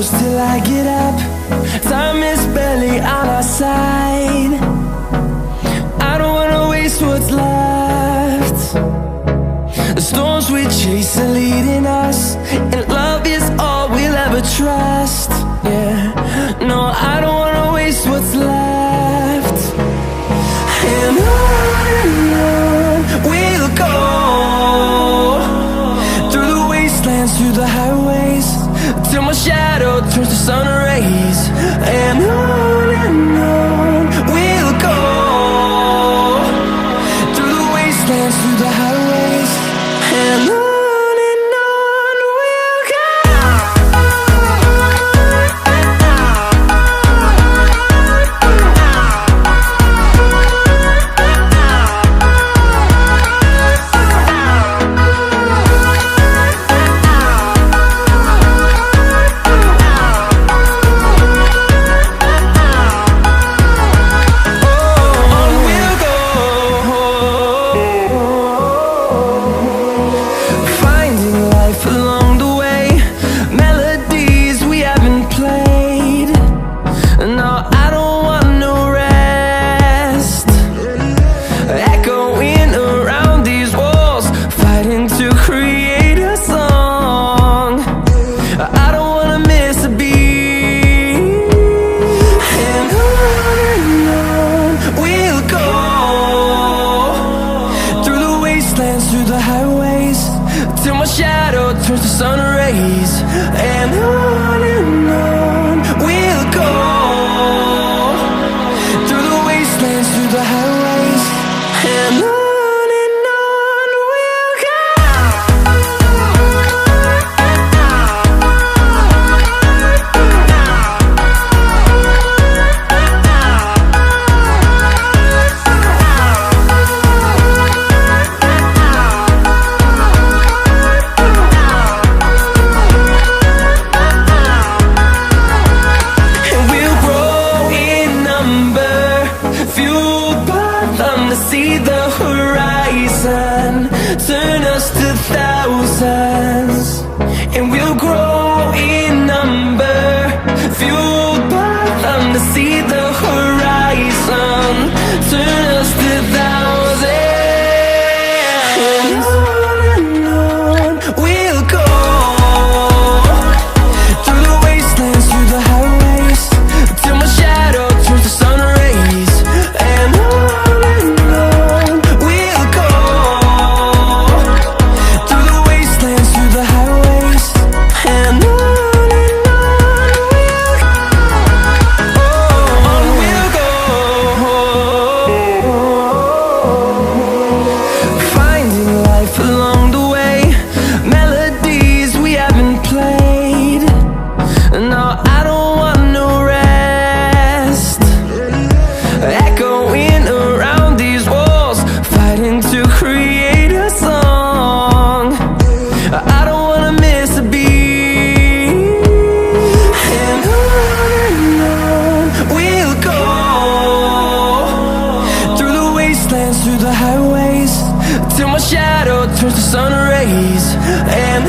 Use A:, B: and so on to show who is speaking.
A: close till I get up. Time is barely on our side. I don't wanna waste what's left. The storms we chase are leading us, and love is all we'll ever trust. Yeah, no, I don't wanna waste what's left. And on we'll go, through the wastelands, through the highways, till my shadow turns to sun rays. And on we'll go, through the wastelands, through the highways, and on we'll go. Through the highways, till my shadow turns to sun rays. And on we'll go, through the wastelands, through the highways, and on we'll go. See the horizon turn us to thousands, and we'll grow in number, fueled by them. To see the horizon turn us to thousands, and on we'll go, through the wastelands, through the highways, till my shadow turns to sun rays. And through the highways, till my shadow turns to sun rays. And